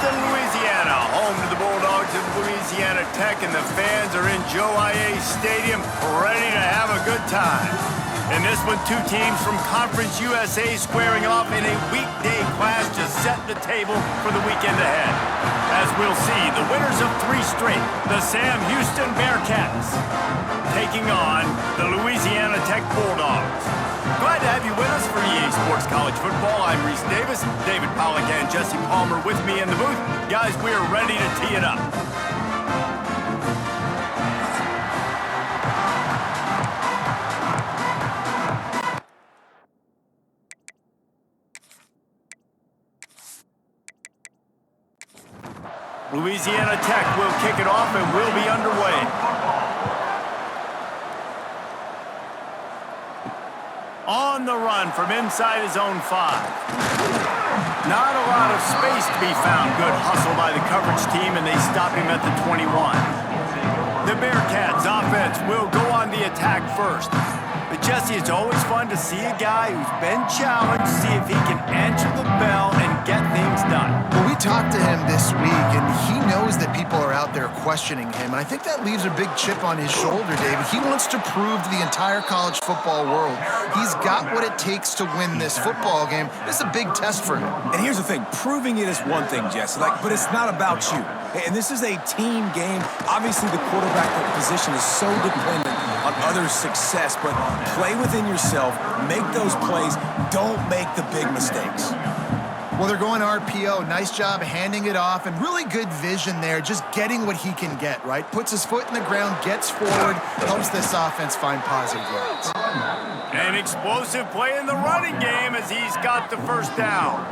Houston, Louisiana, home to the Bulldogs of Louisiana Tech, and the fans are in Joe IA Stadium ready to have a good time. In this one, two teams from Conference USA squaring off in a weekday clash to set the table for the weekend ahead. As we'll see, the winners of three straight, the Sam Houston Bearcats, taking on the Louisiana Tech Bulldogs. Glad to have you with us for EA Sports College Football. I'm Reese Davis, David Pollack and Jesse Palmer with me in the booth. Guys, we are ready to tee it up. Louisiana Tech will kick it off and we'll be underway. On the run from inside his own 5. Not a lot of space to be found. Good hustle by the coverage team, and they stop him at the 21. The Bearcats offense will go on the attack first. But Jesse, it's always fun to see a guy who's been challenged, see if he can answer the bell and get things done. Well, we talked to him this week, and he knows that people are out there questioning him. And I think that leaves a big chip on his shoulder, David. He wants to prove to the entire college football world he's got what it takes to win this football game. This is a big test for him. And here's the thing, proving it is one thing, Jesse, but it's not about you. And this is a team game. Obviously, the quarterback position is so dependent on others' success, but play within yourself, make those plays, don't make the big mistakes. Well, they're going RPO. Nice job handing it off, and really good vision there, just getting what he can get, right? Puts his foot in the ground, gets forward, helps this offense find positive yards. An explosive play in the running game as he's got the first down.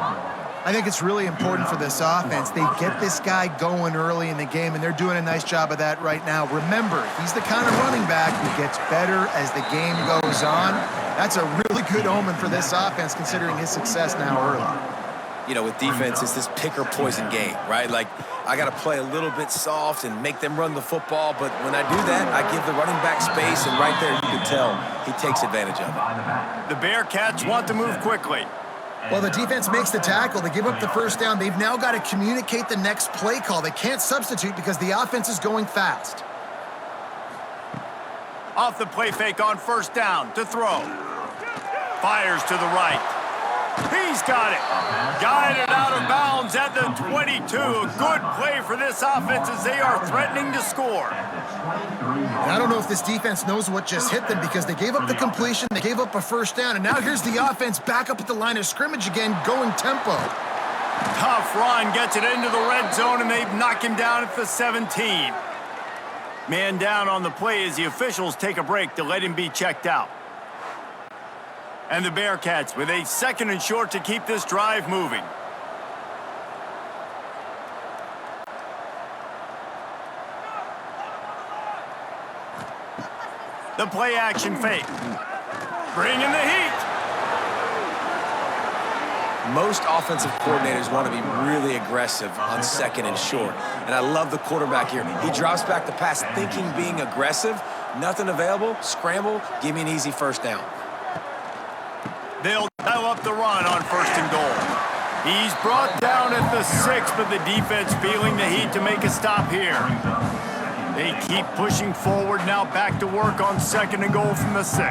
I think it's really important for this offense. They get this guy going early in the game, and they're doing a nice job of that right now. Remember, he's the kind of running back who gets better as the game goes on. That's a really good omen for this offense, considering his success now early. You know, with defense, it's this pick or poison game, right? Like, I got to play a little bit soft and make them run the football, but when I do that, I give the running back space, and right there you can tell he takes advantage of it. The Bearcats want to move quickly. Well, the defense makes the tackle. They give up the first down. They've now got to communicate the next play call. They can't substitute because the offense is going fast. Off the play fake on first down to throw. Fires to the right. He's got it. Guided out of bounds at the 22. A good play for this offense as they are threatening to score. And I don't know if this defense knows what just hit them because they gave up the completion, they gave up a first down, and now here's the offense back up at the line of scrimmage again, going tempo. Tough run, gets it into the red zone, and they knock him down at the 17. Man down on the play as the officials take a break to let him be checked out. And the Bearcats with a 2nd and short to keep this drive moving. The play action fake. Bringing the heat. Most offensive coordinators want to be really aggressive on 2nd and short. And I love the quarterback here. He drops back the pass thinking being aggressive. Nothing available, scramble, give me an easy first down. They'll dial up the run on 1st and goal. He's brought down at the 6, but the defense feeling the heat to make a stop here. They keep pushing forward, now back to work on 2nd and goal from the 6.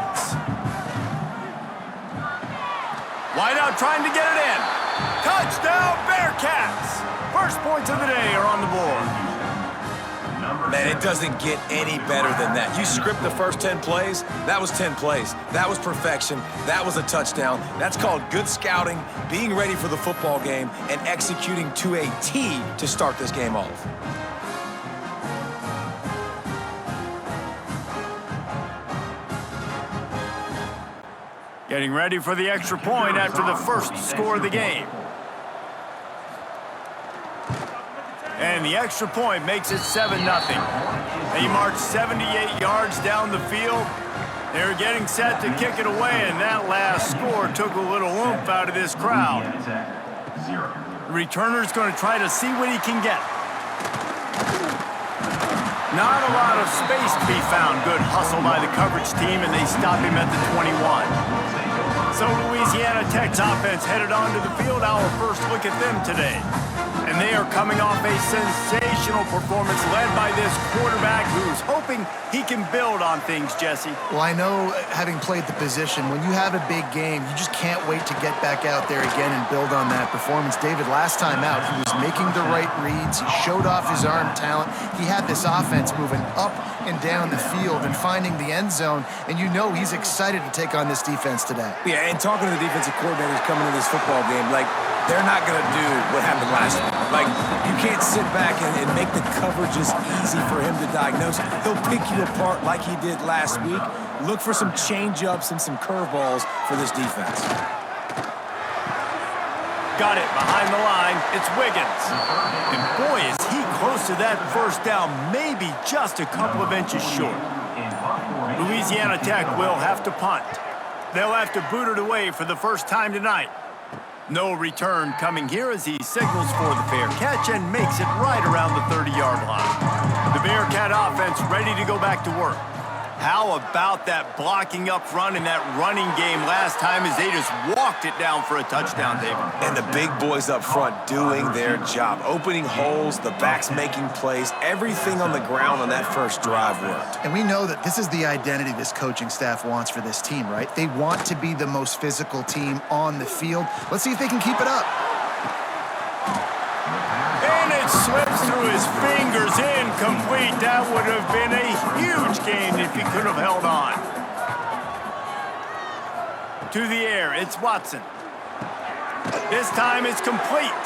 Wideout trying to get it in. Touchdown, Bearcats! First points of the day are on the board. Man, it doesn't get any better than that. You script the first 10 plays, that was 10 plays. That was perfection. That was a touchdown. That's called good scouting, being ready for the football game, and executing to a T to start this game off. Getting ready for the extra point after the first score of the game. And the extra point makes it 7-0. They march 78 yards down the field. They're getting set to kick it away, and that last score took a little oomph out of this crowd. The returner's going to try to see what he can get. Not a lot of space to be found. Good hustle by the coverage team, and they stop him at the 21. So Louisiana Tech's offense headed onto the field. Our first look at them today. And they are coming off a sensational performance led by this quarterback who's hoping he can build on things, Jesse. Well, I know, having played the position, when you have a big game, you just can't wait to get back out there again and build on that performance. David, last time out, he was making the right reads. He showed off his arm talent. He had this offense moving up and down the field and finding the end zone, and you know he's excited to take on this defense today. Yeah, and talking to the defensive coordinators coming into this football game, like, they're not going to do what happened last week. Like, you can't sit back and make the coverages easy for him to diagnose. He'll pick you apart like he did last week. Look for some change-ups and some curveballs for this defense. Got it behind the line. It's Wiggins. And boy, is he close to that first down, maybe just a couple of inches short. Louisiana Tech will have to punt. They'll have to boot it away for the first time tonight. No return coming here as he signals for the fair catch and makes it right around the 30-yard line. The Bearcat offense ready to go back to work. How about that blocking up front in that running game last time as they just walked it down for a touchdown, David? And the big boys up front doing their job. Opening holes, the backs making plays. Everything on the ground on that first drive worked. And we know that this is the identity this coaching staff wants for this team, right? They want to be the most physical team on the field. Let's see if they can keep it up. And it slips through his fingers, incomplete. That would have been a huge gain if he could have held on. To the air, it's Watson. This time it's complete.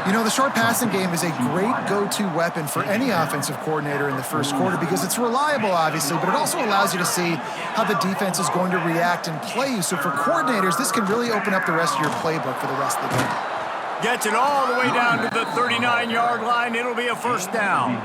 You know, the short passing game is a great go-to weapon for any offensive coordinator in the first quarter because it's reliable, obviously, but it also allows you to see how the defense is going to react and play. So for coordinators, this can really open up the rest of your playbook for the rest of the game. Gets it all the way down to the 39-yard line. It'll be a first down.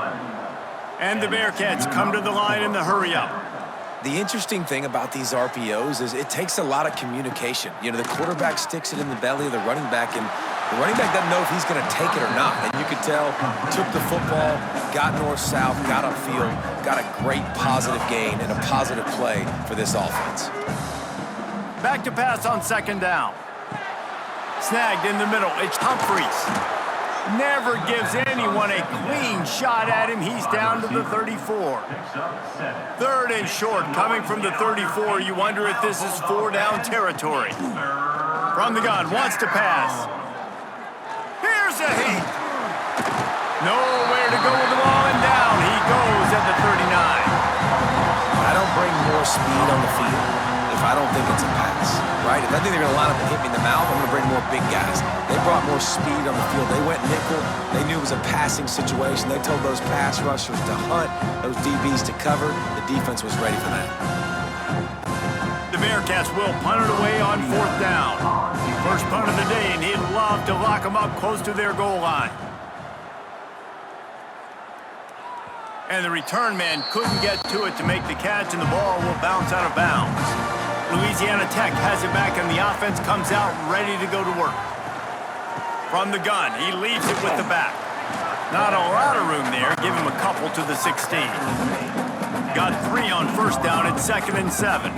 And the Bearcats come to the line in the hurry-up. The interesting thing about these RPOs is it takes a lot of communication. You know, the quarterback sticks it in the belly of the running back, and the running back doesn't know if he's going to take it or not. And you could tell, took the football, got north-south, got upfield, got a great positive gain and a positive play for this offense. Back to pass on second down. Snagged in the middle, it's Humphreys. Never gives anyone a clean shot at him. He's down to the 34. Third and short, coming from the 34. You wonder if this is 4-down territory. From the gun, wants to pass. Here's a heat. Nowhere to go with the ball, and down he goes at the 39. I don't bring more speed on the field if I don't think it's a pass, right? If I think they're going to line up and hit me in the mouth, I'm going to bring more big guys. They brought more speed on the field. They went nickel. They knew it was a passing situation. They told those pass rushers to hunt, those DBs to cover. The defense was ready for that. The Bearcats will punt it away on fourth down. First punt of the day, and he'd love to lock them up close to their goal line. And the return man couldn't get to it to make the catch, and the ball will bounce out of bounds. Louisiana Tech has it back, and the offense comes out ready to go to work. From the gun, he leaves it with the back. Not a lot of room there. Give him a couple to the 16. Got 3 on first down at 2nd and 7.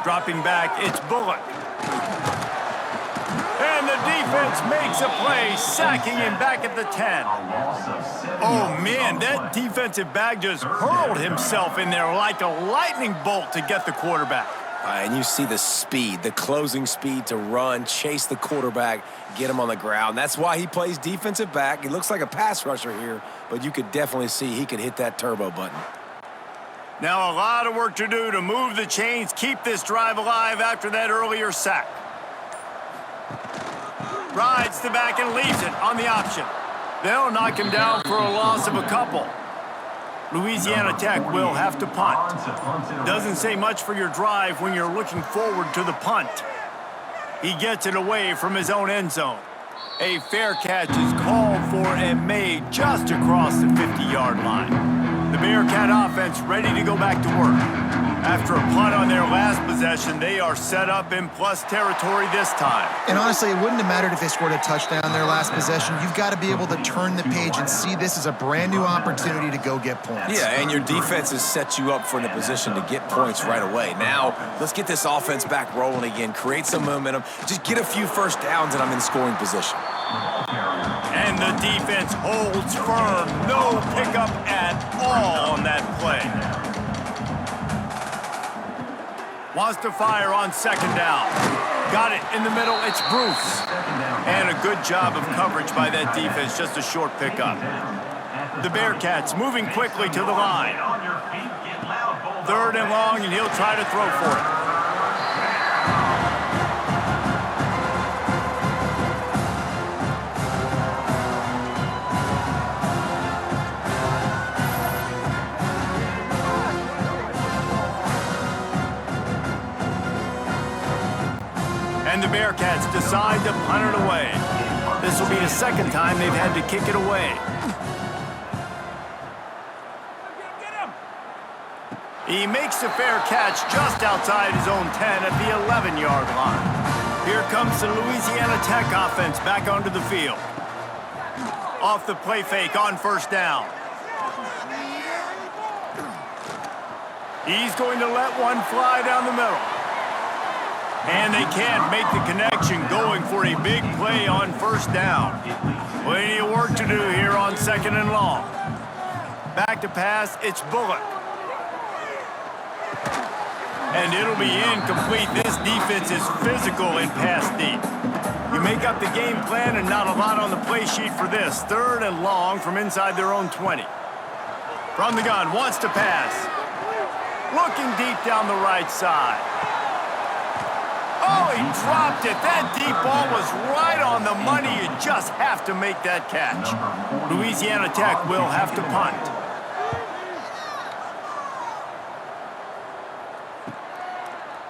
Dropping back, it's Bullock. And the defense makes a play, sacking him back at the 10. Oh, man, that defensive back just hurled himself in there like a lightning bolt to get the quarterback. And you see the speed, the closing speed to run, chase the quarterback, get him on the ground. That's why he plays defensive back. He looks like a pass rusher here, but you could definitely see he could hit that turbo button. Now a lot of work to do to move the chains, keep this drive alive after that earlier sack. Rides the back and leaves it on the option. They'll knock him down for a loss of a couple. Louisiana Tech will have to punt. Doesn't say much for your drive when you're looking forward to the punt. He gets it away from his own end zone. A fair catch is called for and made just across the 50-yard line. The Bearcat offense ready to go back to work. After a punt on their last possession, they are set up in plus territory this time. And honestly, it wouldn't have mattered if they scored a touchdown their last possession. You've got to be able to turn the page and see this as a brand new opportunity to go get points. Yeah, and your defense has set you up for the position to get points right away. Now, let's get this offense back rolling again, create some momentum, just get a few first downs, and I'm in scoring position. And the defense holds firm. No pickup at all on that play. Wants to fire on second down. Got it in the middle. It's Bruce. And a good job of coverage by that defense. Just a short pickup. The Bearcats moving quickly to the line. 3rd and long, and he'll try to throw for it. And the Bearcats decide to punt it away. This will be the second time they've had to kick it away. He makes a fair catch just outside his own 10 at the 11-yard line. Here comes the Louisiana Tech offense back onto the field. Off the play fake on first down. He's going to let one fly down the middle. And they can't make the connection, going for a big play on first down. Plenty of work to do here on 2nd and long. Back to pass, it's Bullock. And it'll be incomplete. This defense is physical in pass deep. You make up the game plan and not a lot on the play sheet for this. 3rd and long from inside their own 20. From the gun, wants to pass. Looking deep down the right side. Oh, he dropped it. That deep ball was right on the money. You just have to make that catch. Louisiana Tech will have to punt.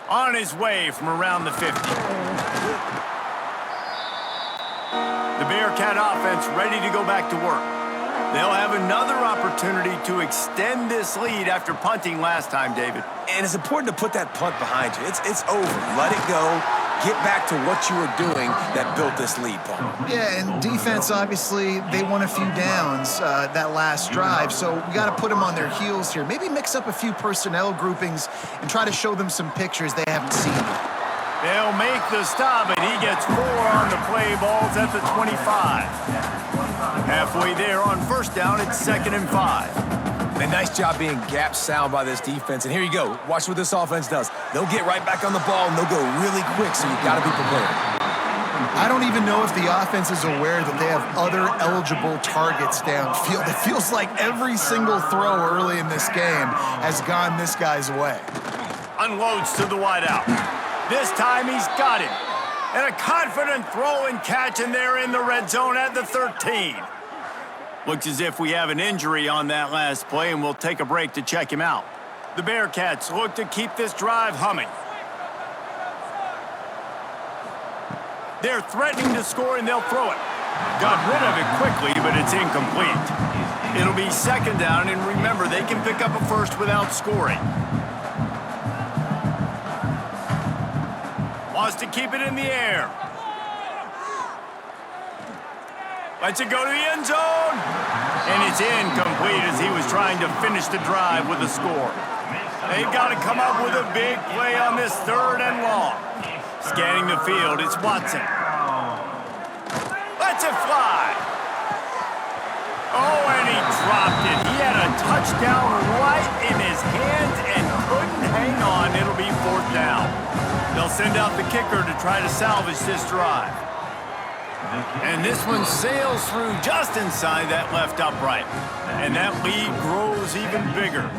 On his way from around the 50. The Bearcat offense ready to go back to work. They'll have another opportunity to extend this lead after punting last time, David. And it's important to put that punt behind you. It's over. Let it go. Get back to what you were doing that built this lead, Paul. Yeah, and defense, obviously, they won a few downs that last drive, so we got to put them on their heels here. Maybe mix up a few personnel groupings and try to show them some pictures they haven't seen. They'll make the stop, and he gets 4 on the play. Ball's at the 25. Halfway there on first down, it's 2nd and 5. And nice job being gap sound by this defense. And here you go. Watch what this offense does. They'll get right back on the ball, and they'll go really quick, so you've got to be prepared. I don't even know if the offense is aware that they have other eligible targets downfield. It feels like every single throw early in this game has gone this guy's way. Unloads to the wideout. This time he's got him. And a confident throw and catch, and they're in the red zone at the 13. Looks as if we have an injury on that last play, and we'll take a break to check him out. The Bearcats look to keep this drive humming. They're threatening to score, and they'll throw it. Got rid of it quickly, but it's incomplete. It'll be 2nd down, and remember, they can pick up a first without scoring. Wants to keep it in the air. Lets it go to the end zone. And it's incomplete as he was trying to finish the drive with a score. They've got to come up with a big play on this 3rd and long. Scanning the field, it's Watson. Lets it fly. Oh, and he dropped it. He had a touchdown right in his hands and couldn't hang on. It'll be 4th down. They'll send out the kicker to try to salvage this drive. And this one sails through just inside that left upright. And that lead grows even bigger.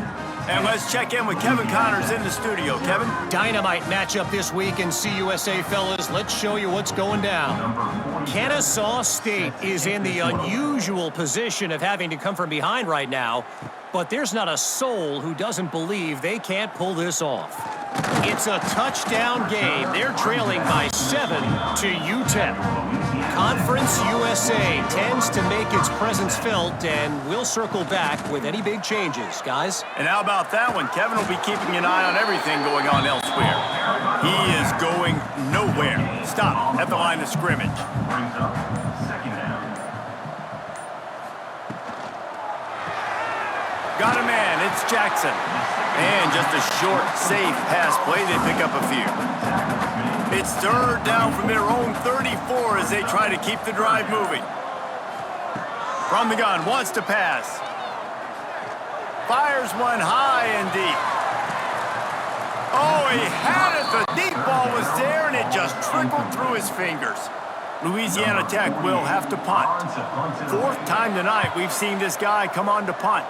And let's check in with Kevin Connors in the studio. Kevin? Dynamite matchup this week in CUSA, fellas. Let's show you what's going down. Kennesaw State is in the unusual position of having to come from behind right now, but there's not a soul who doesn't believe they can't pull this off. It's a touchdown game. They're trailing by 7 to UTEP. Conference USA tends to make its presence felt, and we'll circle back with any big changes, guys. And how about that one? Kevin will be keeping an eye on everything going on elsewhere. He is going nowhere. Stop at the line of scrimmage. Got a man. It's Jackson. And just a short, safe pass play. They pick up a few. It's third down from their own 34 as they try to keep the drive moving. From the gun, wants to pass. Fires one high and deep. Oh, he had it. The deep ball was there, and it just trickled through his fingers. Louisiana Tech will have to punt. Fourth time tonight we've seen this guy come on to punt.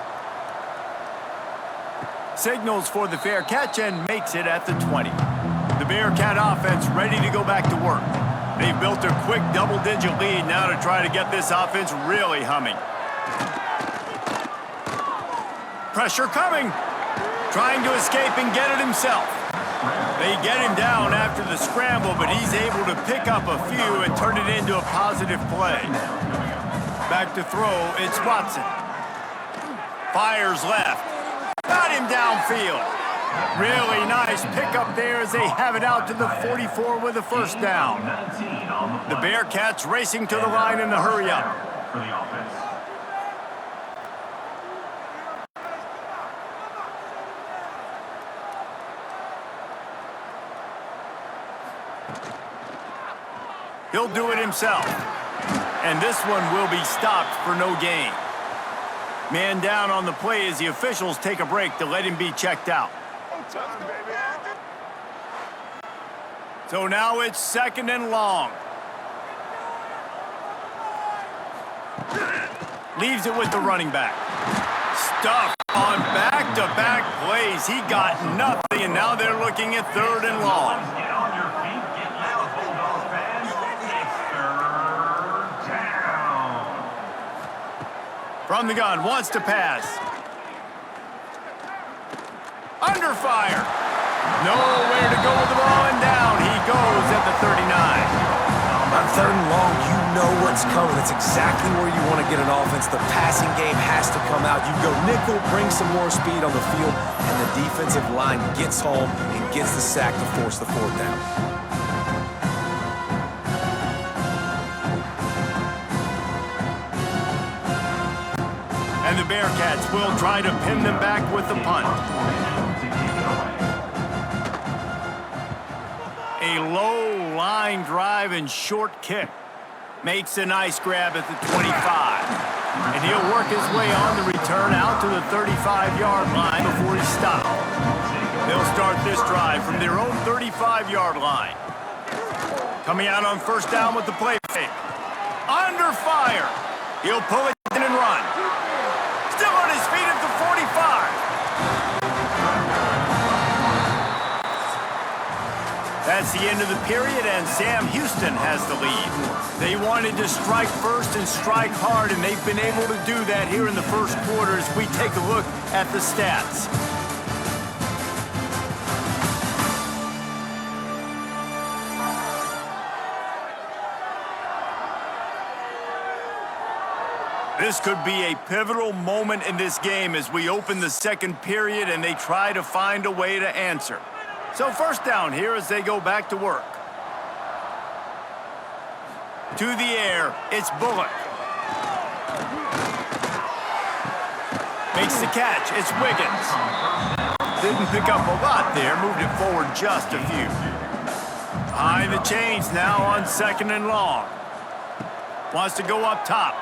Signals for the fair catch and makes it at the 20. The Bearcat offense ready to go back to work. They've built a quick double-digit lead now to try to get this offense really humming. Pressure coming. Trying to escape and get it himself. They get him down after the scramble, but he's able to pick up a few and turn it into a positive play. Back to throw, it's Watson. Fires left. Got him downfield. Really nice pickup there as they have it out to the 44 with a first down. The Bearcats racing to the line in the hurry-up. He'll do it himself. And this one will be stopped for no gain. Man down on the play as the officials take a break to let him be checked out. So now it's second and long. Leaves it with the running back. Stuff on back-to-back plays. He got nothing, and now they're looking at third and long. From the gun, wants to pass. Under fire. Nowhere to go with the ball, and down he goes at the 39. On third and long, you know what's coming. It's exactly where you want to get an offense. The passing game has to come out. You go nickel, bring some more speed on the field, and the defensive line gets home and gets the sack to force the fourth down. And the Bearcats will try to pin them back with the punt. A low line drive and short kick. Makes a nice grab at the 25. And he'll work his way on the return out to the 35-yard line before he's stopped. They'll start this drive from their own 35-yard line. Coming out on first down with the play fake. Under fire. He'll pull it in and run. Still on his feet at the 45. That's the end of the period, and Sam Houston has the lead. They wanted to strike first and strike hard, and they've been able to do that here in the first quarter as we take a look at the stats. This could be a pivotal moment in this game as we open the second period and they try to find a way to answer. So first down here as they go back to work. To the air, it's Bullock. Makes the catch, it's Wiggins. Didn't pick up a lot there, moved it forward just a few. Behind the chains now on second and long. Wants to go up top.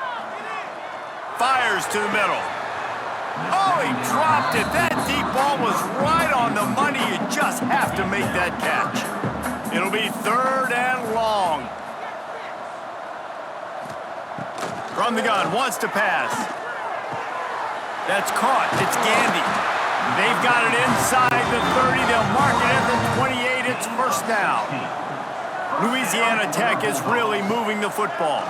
Fires to the middle. Oh, he dropped it. That deep ball was right on the money. You just have to make that catch. It'll be third and long. From the gun, wants to pass. That's caught. It's Gandy. They've got it inside the 30. They'll mark it at the 28. It's first down. Louisiana Tech is really moving the football.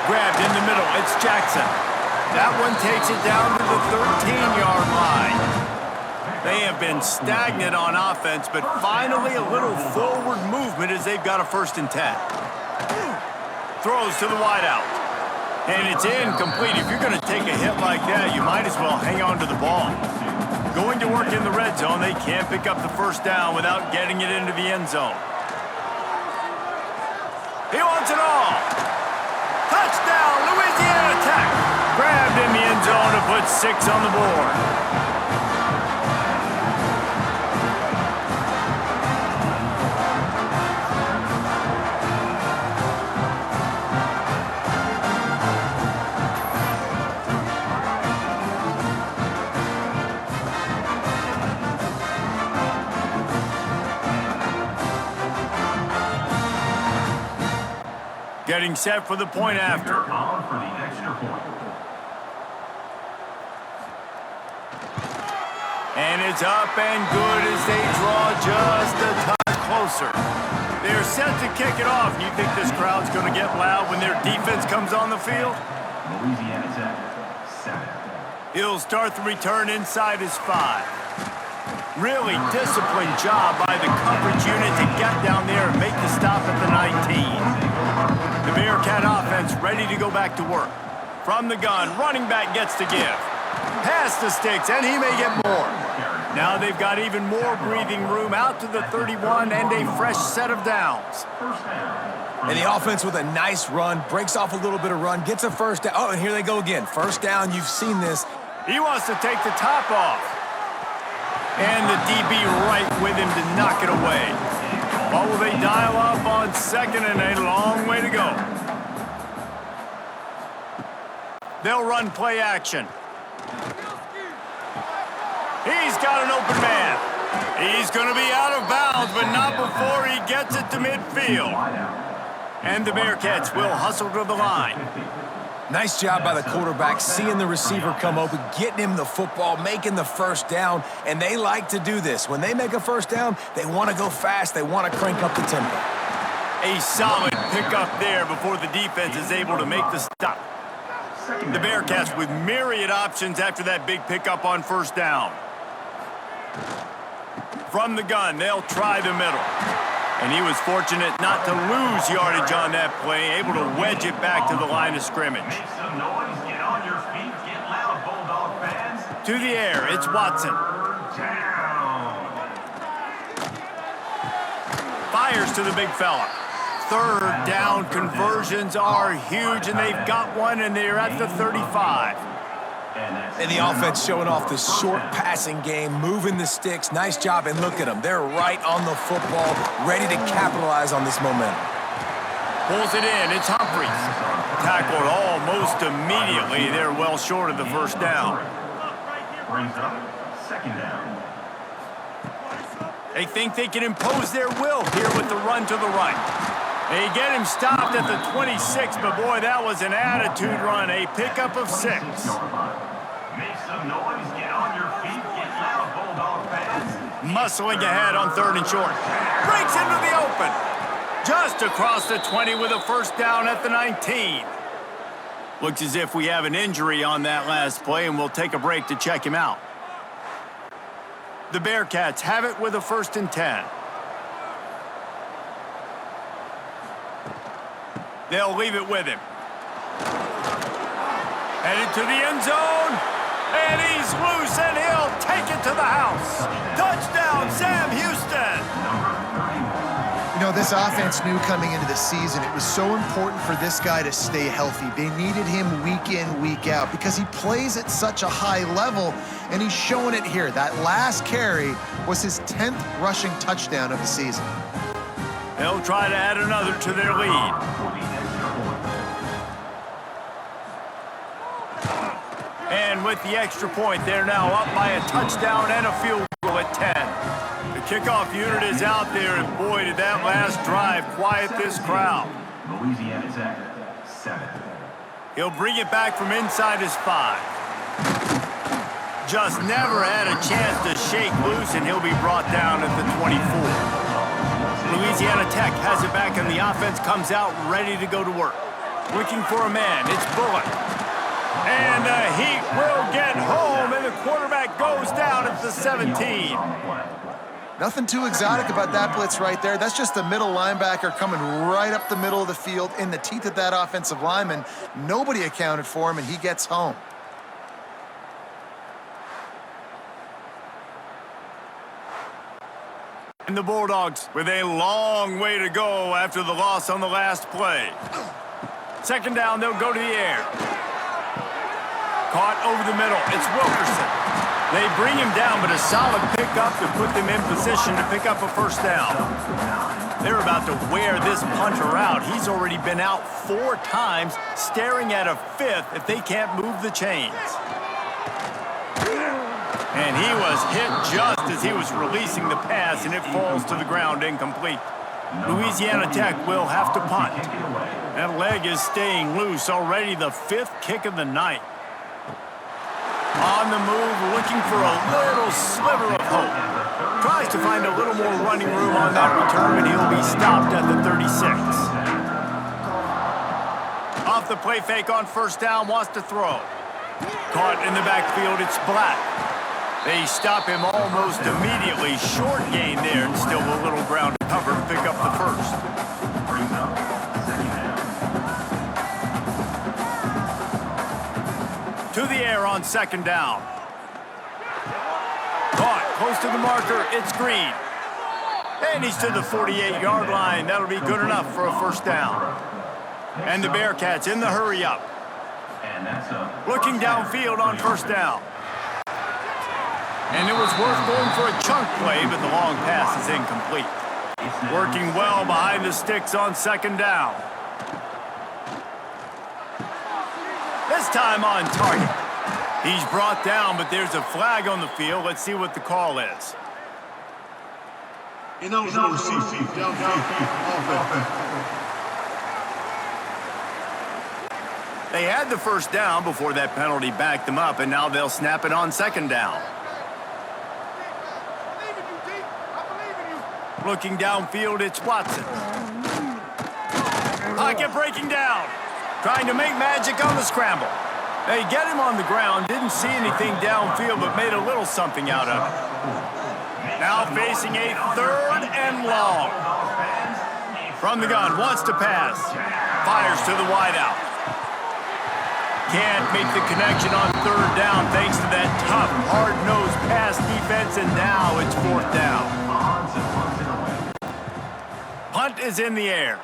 Grabbed in the middle, it's Jackson. That one takes it down to the 13-yard line. They have been stagnant on offense, but finally a little forward movement as they've got a 1st and 10. Throws to the wideout. And it's incomplete. If you're going to take a hit like that, you might as well hang on to the ball. Going to work in the red zone, they can't pick up the 1st down without getting it into the end zone. He wants it all. Touchdown, Louisiana Tech. Grabbed in the end zone to put 6 on the board. Getting set for the point after. And it's up and good as they draw just a touch closer. They're set to kick it off. You think this crowd's going to get loud when their defense comes on the field? Louisiana Tech. He'll start the return inside his 5. Really disciplined job by the coverage unit to get down there and make the stop at the 19. The Bearcat offense ready to go back to work. From the gun, running back gets to give. Pass the sticks, and he may get more. Now they've got even more breathing room out to the 31 and a fresh set of downs. And the offense with a nice run, breaks off a little bit of run, gets a 1st down. Oh, and here they go again. 1st down, you've seen this. He wants to take the top off. And the DB right with him to knock it away. What will they dial up on 2nd and a long way to go? They'll run play action. He's got an open man. He's going to be out of bounds, but not before he gets it to midfield. And the Bearcats will hustle to the line. Nice job by the quarterback, seeing the receiver come open, getting him the football, making the 1st down, and they like to do this. When they make a 1st down, they want to go fast, they want to crank up the tempo. A solid pickup there before the defense is able to make the stop. The Bearcats with myriad options after that big pickup on 1st down. From the gun, they'll try the middle. And he was fortunate not to lose yardage on that play, able to wedge it back to the line of scrimmage. Make some noise, get on your feet, get loud, Bulldog fans. To the air, it's Watson. Down. Fires to the big fella. 3rd down conversions are huge, and they've got one, and they're at the 35. And the offense showing off the short passing game, moving the sticks. Nice job, and look at them. They're right on the football, ready to capitalize on this momentum. Pulls it in. It's Humphries. Tackled almost immediately. They're well short of the 1st down. Brings up 2nd down. They think they can impose their will here with the run to the right. They get him stopped at the 26, but boy, that was an attitude run. A pickup of 6. Make some noise, get on your feet, get loud, Bulldog fans. Muscling ahead on 3rd and short. Breaks into the open. Just across the 20 with a 1st down at the 19. Looks as if we have an injury on that last play, and we'll take a break to check him out. The Bearcats have it with a 1st and 10. They'll leave it with him. Headed to the end zone. And he's loose, and he'll take it to the house. Touchdown, Sam Houston. You know, this offense knew coming into the season it was so important for this guy to stay healthy. They needed him week in, week out because he plays at such a high level, and he's showing it here. That last carry was his 10th rushing touchdown of the season. They'll try to add another to their lead. And with the extra point, they're now up by a touchdown and a field goal at 10. The kickoff unit is out there, and boy, did that last drive quiet this crowd. Louisiana Tech, 7. He'll bring it back from inside his 5. Just never had a chance to shake loose, and he'll be brought down at the 24. Louisiana Tech has it back, and the offense comes out ready to go to work. Looking for a man, it's Bullock. And the Heat will get home, and the quarterback goes down at the 17. Nothing too exotic about that blitz right there. That's just the middle linebacker coming right up the middle of the field in the teeth of that offensive lineman. Nobody accounted for him, and he gets home. And the Bulldogs with a long way to go after the loss on the last play. Second down, they'll go to the air. Caught over the middle. It's Wilkerson. They bring him down, but a solid pickup to put them in position to pick up a first down. They're about to wear this punter out. He's already been out 4 times, staring at a 5th if they can't move the chains. And he was hit just as he was releasing the pass, and it falls to the ground incomplete. Louisiana Tech will have to punt. That leg is staying loose, already the 5th kick of the night. On the move, looking for a little sliver of hope. Tries to find a little more running room on that return, and he'll be stopped at the 36. Off the play fake on first down, wants to throw. Caught in the backfield, it's Black. They stop him almost immediately. Short gain there, and still a little ground to cover to pick up the first. To the air on second down. Caught close to the marker. It's Green. And he's to the 48-yard line. That'll be good enough for a first down. And the Bearcats in the hurry up. Looking downfield on first down. And it was worth going for a chunk play, but the long pass is incomplete. Working well behind the sticks on second down. This time on target. He's brought down, but there's a flag on the field. Let's see what the call is. Ineligible receive. They had the first down before that penalty backed them up, and now they'll snap it on second down. Looking downfield, it's Watson. Pocket breaking down. Trying to make magic on the scramble. They get him on the ground, didn't see anything downfield, but made a little something out of it. Now facing a 3rd and long. From the gun, wants to pass. Fires to the wideout. Can't make the connection on 3rd down thanks to that tough, hard-nosed pass defense, and now it's 4th down. Punt is in the air.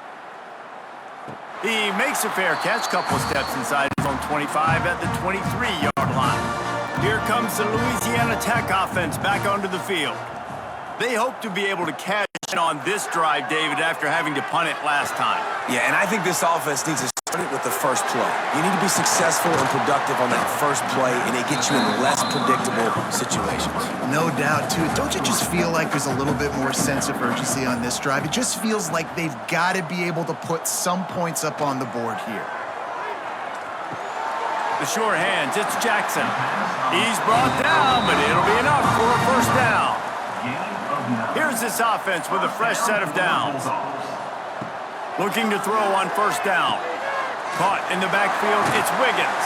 He makes a fair catch, couple of steps inside his own 25 at the 23-yard line. Here comes the Louisiana Tech offense back onto the field. They hope to be able to cash in on this drive, David, after having to punt it last time. Yeah, and I think this offense needs to start it with the first play. You need to be successful and productive on that first play, and it gets you in less predictable situations. No doubt, too. Don't you just feel like there's a little bit more sense of urgency on this drive? It just feels like they've got to be able to put some points up on the board here. The sure hands, it's Jackson. He's brought down, but it'll be enough for a first down. Here's this offense with a fresh set of downs. Looking to throw on first down. Caught in the backfield, it's Wiggins.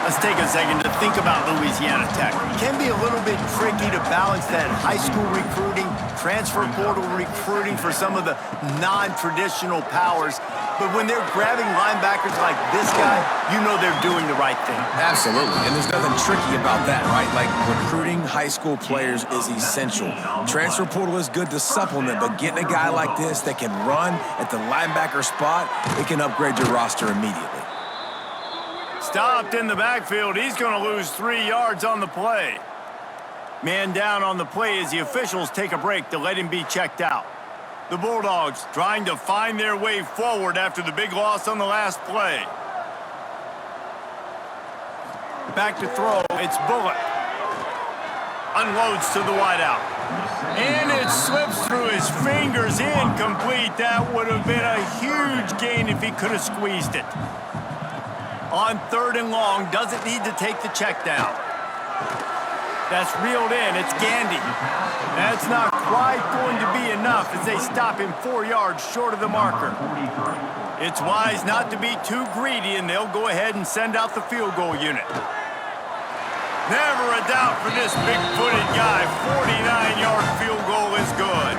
Let's take a second to think about Louisiana Tech. It can be a little bit tricky to balance that high school recruiting, transfer portal recruiting for some of the non-traditional powers. But when they're grabbing linebackers like this guy, you know they're doing the right thing. Absolutely, and there's nothing tricky about that, right? Like, recruiting high school players is essential. Transfer portal is good to supplement, but getting a guy like this that can run at the linebacker spot, it can upgrade your roster immediately. Stopped in the backfield. He's going to lose 3 yards on the play. Man down on the play as the officials take a break to let him be checked out. The Bulldogs trying to find their way forward after the big loss on the last play. Back to throw, it's Bullock. Unloads to the wideout. And it slips through his fingers, incomplete. That would have been a huge gain if he could have squeezed it. On 3rd and long, doesn't need to take the check down. That's reeled in, it's Gandy. That's not quite going to be enough as they stop him 4 yards short of the marker. It's wise not to be too greedy, and they'll go ahead and send out the field goal unit. Never a doubt for this big-footed guy. 49-yard field goal is good.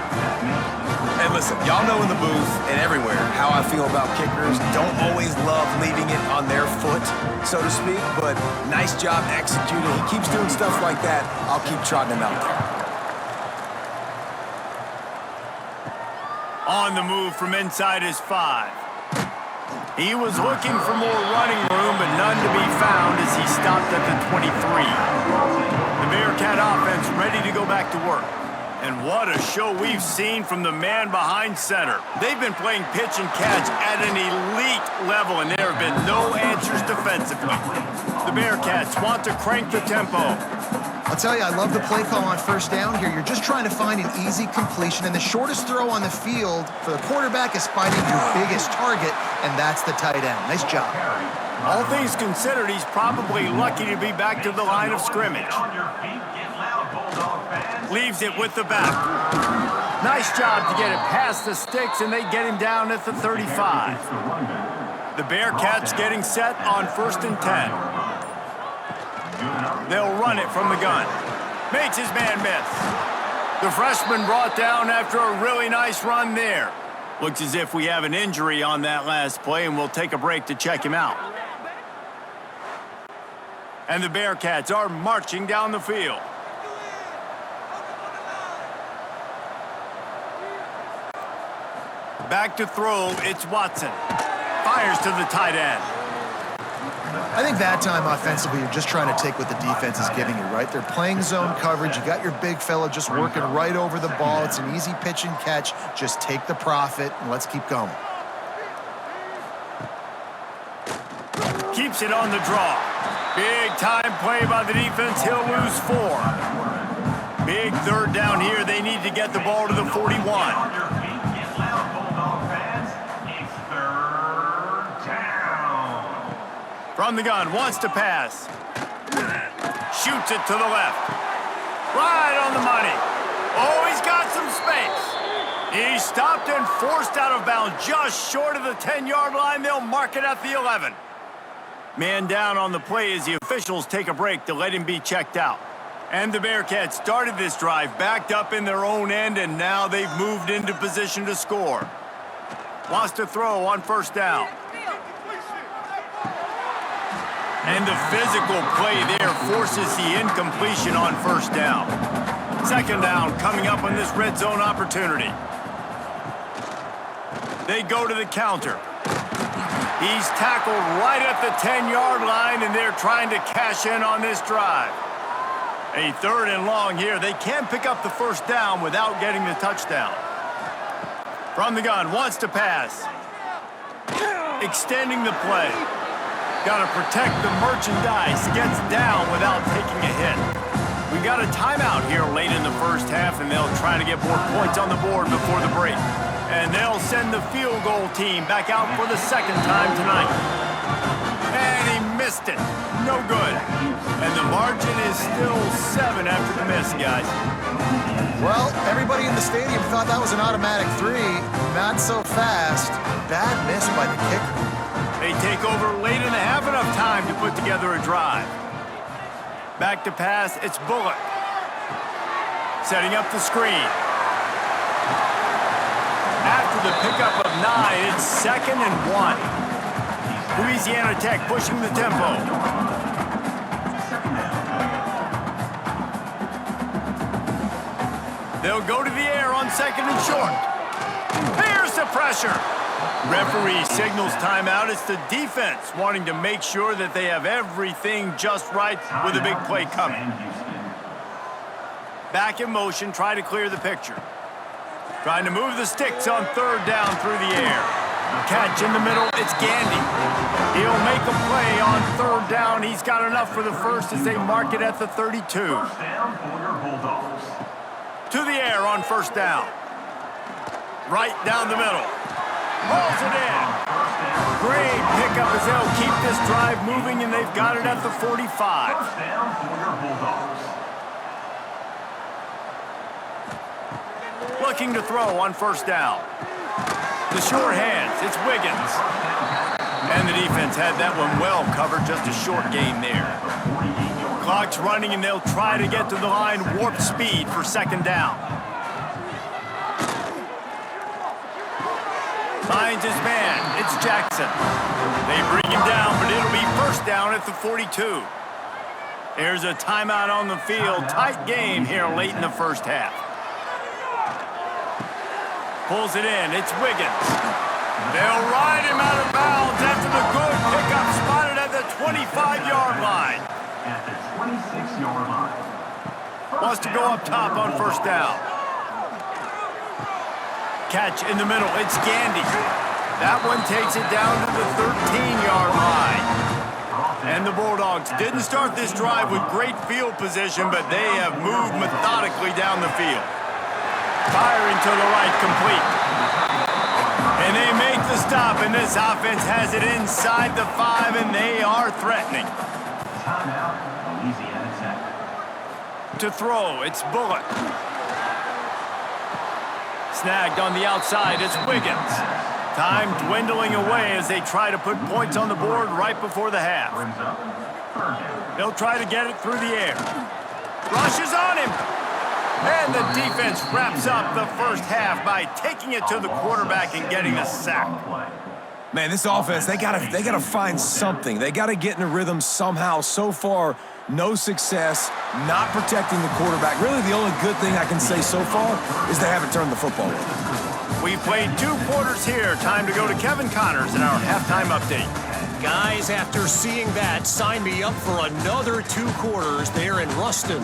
And listen, y'all know in the booth and everywhere how I feel about kickers. Don't always love leaving it on their foot, so to speak, but nice job executing. He keeps doing stuff like that. I'll keep trotting him out there. On the move from inside his 5. He was looking for more running room, but none to be found as he stopped at the 23. The Bearcat offense ready to go back to work. And what a show we've seen from the man behind center. They've been playing pitch and catch at an elite level, and there have been no answers defensively. The Bearcats want to crank the tempo. I'll tell you, I love the play call on first down here. You're just trying to find an easy completion, and the shortest throw on the field for the quarterback is finding your biggest target, and that's the tight end. Nice job. All things considered, he's probably lucky to be back to the line of scrimmage. Leaves it with the back. Nice job to get it past the sticks, and they get him down at the 35. The Bearcats getting set on 1st and 10. They'll run it from the gun. Makes his man miss. The freshman brought down after a really nice run there. Looks as if we have an injury on that last play, and we'll take a break to check him out. And the Bearcats are marching down the field. Back to throw, it's Watson. Fires to the tight end. I think that time offensively, you're just trying to take what the defense is giving you, right? They're playing zone coverage. You got your big fella just working right over the ball. It's an easy pitch and catch. Just take the profit, and let's keep going. Keeps it on the draw. Big time play by the defense. He'll lose 4. Big 3rd down here. They need to get the ball to the 41. From the gun, wants to pass. Shoots it to the left. Right on the money. Oh, he's got some space. He's stopped and forced out of bounds just short of the 10-yard line. They'll mark it at the 11. Man down on the play as the officials take a break to let him be checked out. And the Bearcats started this drive backed up in their own end, and now they've moved into position to score. Wants to throw on 1st down. And the physical play there forces the incompletion on 1st down. 2nd down coming up on this red zone opportunity. They go to the counter. He's tackled right at the 10-yard line, and they're trying to cash in on this drive. A 3rd and long here. They can pick up the 1st down without getting the touchdown. From the gun, wants to pass. Extending the play. Got to protect the merchandise. Gets down without taking a hit. We got a timeout here late in the 1st half, and they'll try to get more points on the board before the break. And they'll send the field goal team back out for the 2nd time tonight. And he missed it. No good. And the margin is still 7 after the miss, guys. Well, everybody in the stadium thought that was an automatic 3. Not so fast. Bad miss by the kicker. They take over late and have enough time to put together a drive. Back to pass, it's Bullock. Setting up the screen. After the pickup of 9, it's 2nd and 1. Louisiana Tech pushing the tempo. They'll go to the air on 2nd and short. Here's the pressure. Referee signals timeout. It's the defense wanting to make sure that they have everything just right with a big play coming. Back in motion, try to clear the picture. Trying to move the sticks on 3rd down through the air. Catch in the middle, it's Gandy. He'll make a play on 3rd down. He's got enough for the 1st as they mark it at the 32. To the air on 1st down. Right down the middle. Rolls it in. Great pickup as they'll keep this drive moving, and they've got it at the 45. looking to throw on first down. The short hands, it's Wiggins. And the defense had that one well covered, just a short gain there. Clock's running, and they'll try to get to the line warp speed for second down. Finds his man. It's Jackson. They bring him down, but it'll be first down at the 42. There's a timeout on the field. Tight game here late in the first half. Pulls it in. It's Wiggins. They'll ride him out of bounds after the good pickup spotted at the 25-yard line. At the 26-yard line. Wants to go up top on first down. Catch in the middle. It's Gandy. That one takes it down to the 13-yard line. And the Bulldogs didn't start this drive with great field position, but they have moved methodically down the field. Firing to the right, complete. And they make the stop, and this offense has it inside the 5, and they are threatening. Timeout, Louisiana Tech. To throw, it's Bullock. Snagged on the outside, it's Wiggins. Time dwindling away as they try to put points on the board right before the half. They'll try to get it through the air. Rushes on him. And the defense wraps up the first half by taking it to the quarterback and getting a sack. Man, this offense, they gotta find something. They gotta get in a rhythm somehow. So far, no success, not protecting the quarterback. Really, the only good thing I can say so far is they haven't turned the football over. We've played 2 quarters here. Time to go to Kevin Connors in our halftime update. Guys, after seeing that, sign me up for another 2 quarters there in Ruston.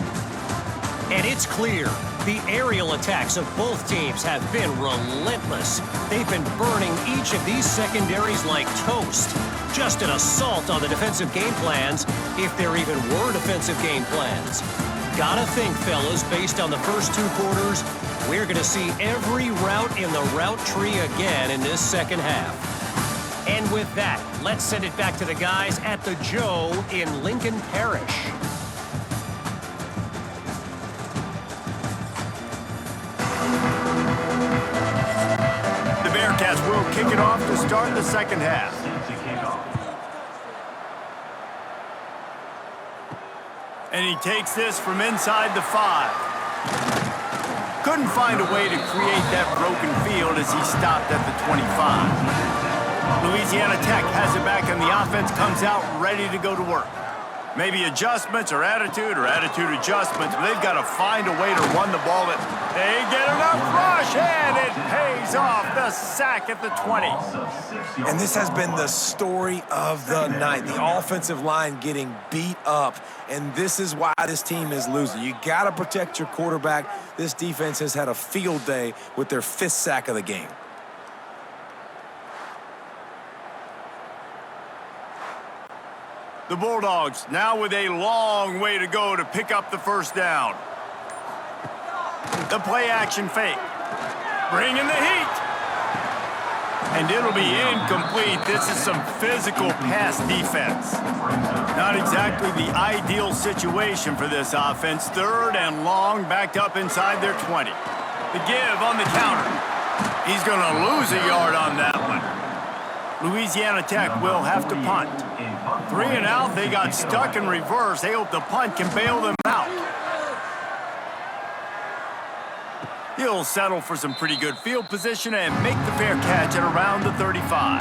And it's clear, the aerial attacks of both teams have been relentless. They've been burning each of these secondaries like toast. Just an assault on the defensive game plans, if there even were defensive game plans. Gotta think, fellas, based on the first 2 quarters, we're gonna see every route in the route tree again in this second half. And with that, let's send it back to the guys at the Joe in Lincoln Parish. The Bearcats will kick it off to start the second half. And he takes this from inside the 5. Couldn't find a way to create that broken field as he stopped at the 25. Louisiana Tech has it back, and the offense comes out ready to go to work. Maybe adjustments or attitude adjustments, but they've got to find a way to run the ball. They get enough rush, and it pays off. The sack at the 20. And this has been the story of the night. The offensive line getting beat up, and this is why this team is losing. You got to protect your quarterback. This defense has had a field day with their 5th sack of the game. The Bulldogs now with a long way to go to pick up the first down. The play action fake. Bringing the heat. And it'll be incomplete. This is some physical pass defense. Not exactly the ideal situation for this offense. 3rd and long, backed up inside their 20. The give on the counter. He's going to lose a yard on that one. Louisiana Tech will have to punt. 3 and out, they got stuck in reverse. They hope the punt can bail them out. He'll settle for some pretty good field position and make the fair catch at around the 35.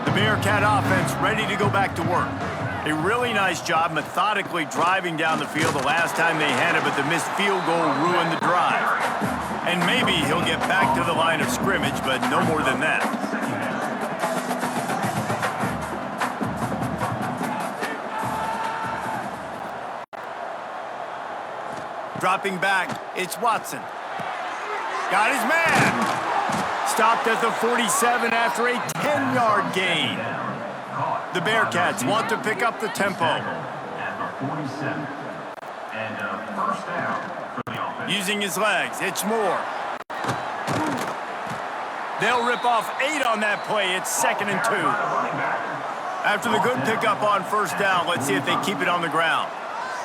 The Bearcat offense ready to go back to work. A really nice job methodically driving down the field the last time they had it, but the missed field goal ruined the drive. And maybe he'll get back to the line of scrimmage, but no more than that. Dropping back, it's Watson. Got his man. Stopped at the 47 after a 10-yard gain. The Bearcats want to pick up the tempo. Using his legs, it's Moore. They'll rip off 8 on that play. It's 2nd and 2. After the good pickup on first down, let's see if they keep it on the ground.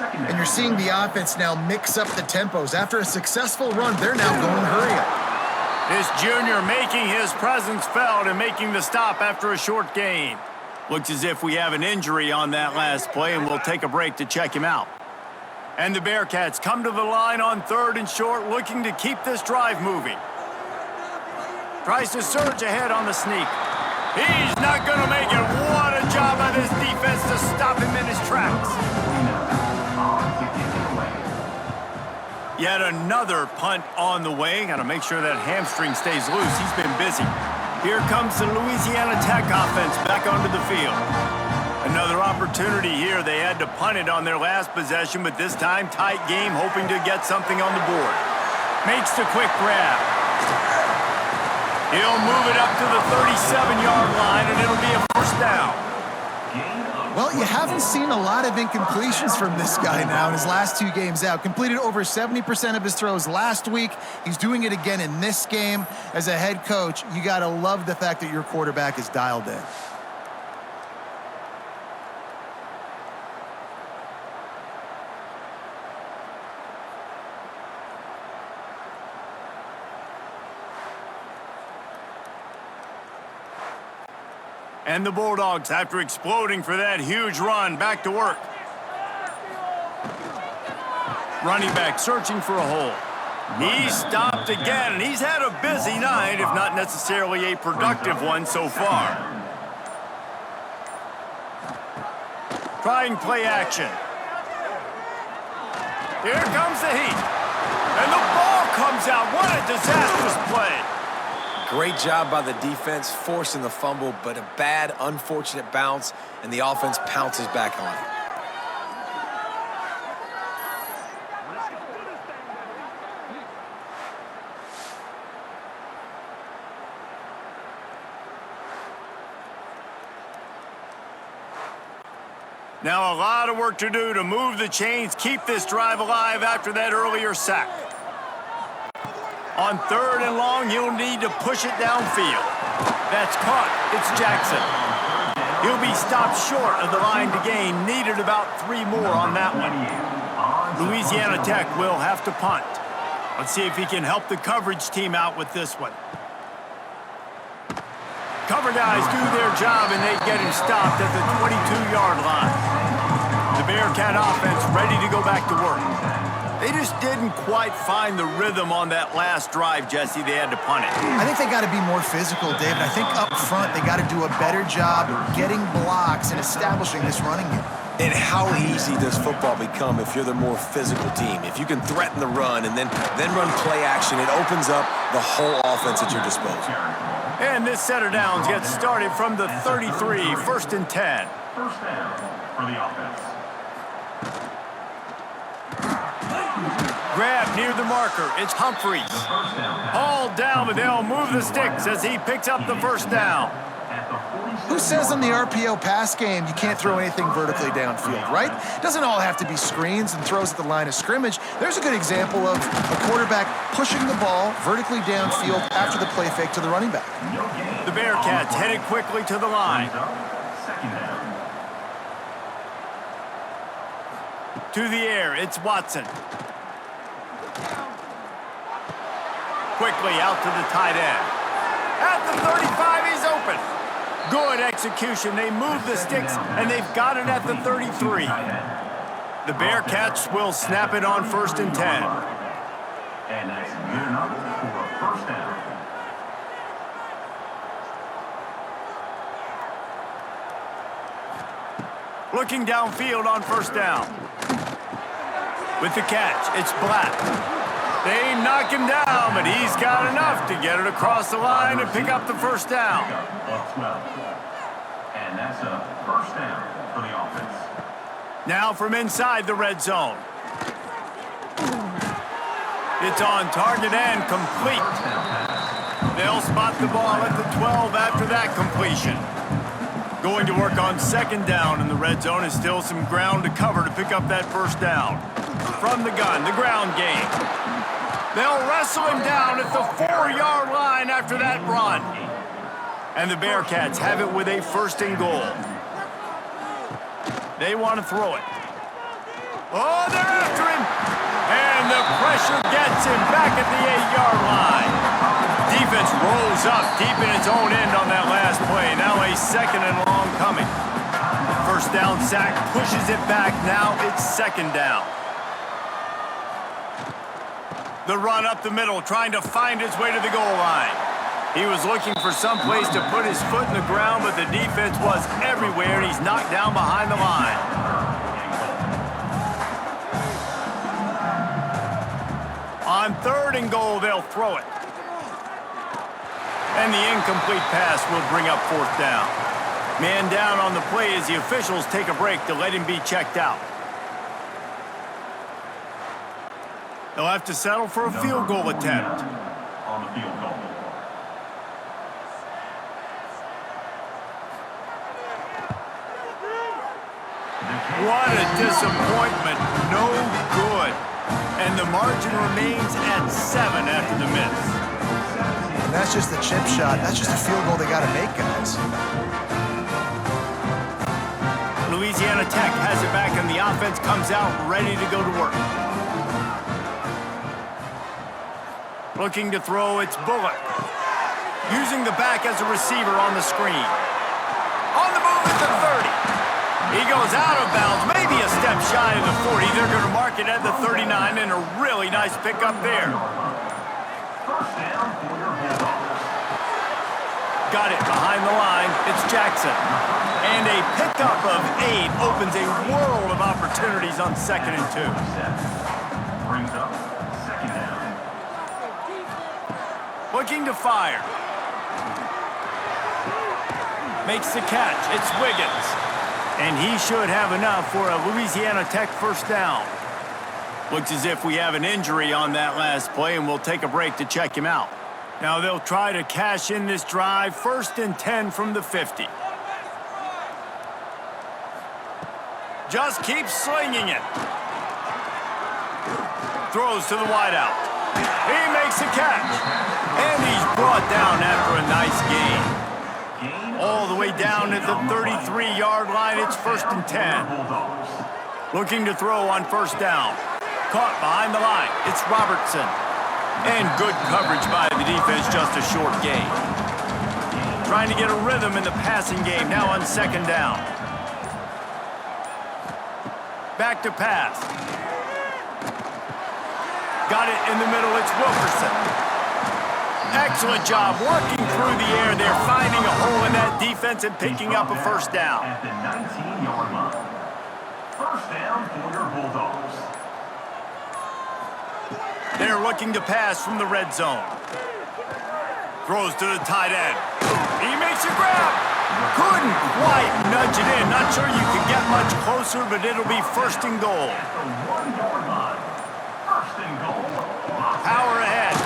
And you're seeing the offense now mix up the tempos. After a successful run, they're now going hurry up. This junior making his presence felt and making the stop after a short gain. Looks as if we have an injury on that last play, and we'll take a break to check him out. And the Bearcats come to the line on 3rd and short, looking to keep this drive moving. Tries to surge ahead on the sneak. He's not going to make it. What a job by this defense to stop him in his tracks. Yet another punt on the way. Got to make sure that hamstring stays loose. He's been busy. Here comes the Louisiana Tech offense back onto the field. Another opportunity here. They had to punt it on their last possession, but this time tight game, hoping to get something on the board. Makes the quick grab. He'll move it up to the 37-yard line, and it'll be a first down. Well, you haven't seen a lot of incompletions from this guy now in his last 2 games out. Completed over 70% of his throws last week. He's doing it again in this game. As a head coach, you got to love the fact that your quarterback is dialed in. And the Bulldogs, after exploding for that huge run, back to work. Running back searching for a hole. He's stopped again, and he's had a busy night, if not necessarily a productive one so far. Trying play action. Here comes the heat. And the ball comes out. What a disastrous play. Great job by the defense, forcing the fumble, but a bad, unfortunate bounce, and the offense pounces back on it. Now a lot of work to do to move the chains, keep this drive alive after that earlier sack. On 3rd and long, he'll need to push it downfield. That's caught. It's Jackson. He'll be stopped short of the line to gain. Needed about 3 more on that one. Louisiana Tech will have to punt. Let's see if he can help the coverage team out with this one. Cover guys do their job, and they get him stopped at the 22-yard line. The Bearcat offense ready to go back to work. They just didn't quite find the rhythm on that last drive, Jesse. They had to punt it. I think they got to be more physical, David. I think up front they got to do a better job getting blocks and establishing this running game. And how easy does football become if you're the more physical team? If you can threaten the run and then run play action, it opens up the whole offense at your disposal. And this set of downs gets started from the 33, 1st and 10. First down for the offense. Grab near the marker. It's Humphreys. Hauled down, but they'll move the sticks as he picks up the first down. Who says in the RPO pass game you can't throw anything vertically downfield, right? Doesn't all have to be screens and throws at the line of scrimmage. There's a good example of a quarterback pushing the ball vertically downfield after the play fake to the running back. The Bearcats headed quickly to the line. Second down. To the air, it's Watson. Quickly out to the tight end. At the 35, he's open. Good execution. They move the sticks, and they've got it at the 33. The Bearcats will snap it on 1st and 10. And that's good enough for a first down. Looking downfield on 1st down. With the catch, it's Black. They knock him down, but he's got enough to get it across the line and pick up the first down. And that's a first down for the offense. Now from inside the red zone. It's on target and complete. They'll spot the ball at the 12 after that completion. Going to work on 2nd down in the red zone is still some ground to cover to pick up that first down. From the gun, the ground game. They'll wrestle him down at the 4-yard line after that run. And the Bearcats have it with a 1st and goal. They want to throw it. Oh, they're after him. And the pressure gets him back at the 8-yard line. defense rolls up deep in its own end on that last play. Now a second and long coming. First down sack pushes it back. Now it's second down. The run up the middle, trying to find his way to the goal line. He was looking for some place to put his foot in the ground, but the defense was everywhere, and he's knocked down behind the line. On third and goal, they'll throw it. And the incomplete pass will bring up fourth down. Man down on the play as the officials take a break to let him be checked out. They'll have to settle for a field goal attempt. On the field goal. What a disappointment. No good. And the margin remains at 7 after the miss. And that's just the chip shot. That's just a field goal they got to make, guys. Louisiana Tech has it back, and the offense comes out ready to go to work. Looking to throw, it's Bullock. Using the back as a receiver on the screen. On the move at the 30. He goes out of bounds, maybe a step shy of the 40. They're going to mark it at the 39, and a really nice pickup there. First down for your Bulldogs. Got it behind the line. It's Jackson. And a pickup of 8 opens a world of opportunities on 2nd and 2. Brings up second down. Looking to fire. Makes the catch. It's Wiggins. And he should have enough for a Louisiana Tech first down. Looks as if we have an injury on that last play, and we'll take a break to check him out. Now they'll try to cash in this drive. 1st and 10 from the 50. Just keeps slinging it. Throws to the wideout. He makes a catch. And he's brought down after a nice gain. All the way down at the 33-yard line. It's 1st and 10. Looking to throw on first down. Caught behind the line. It's Robertson. And good coverage by the defense, just a short gain. Trying to get a rhythm in the passing game, now on 2nd down. Back to pass. Got it in the middle, it's Wilkerson. Excellent job working through the air there, finding a hole in that defense and picking up a first down. At the 19-yard line. First down for your Bulldogs. They're looking to pass from the red zone. Throws to the tight end. He makes a grab. Couldn't quite nudge it in. Not sure you could get much closer, but it'll be 1st and goal. At the 1-yard line. First and goal. Power ahead.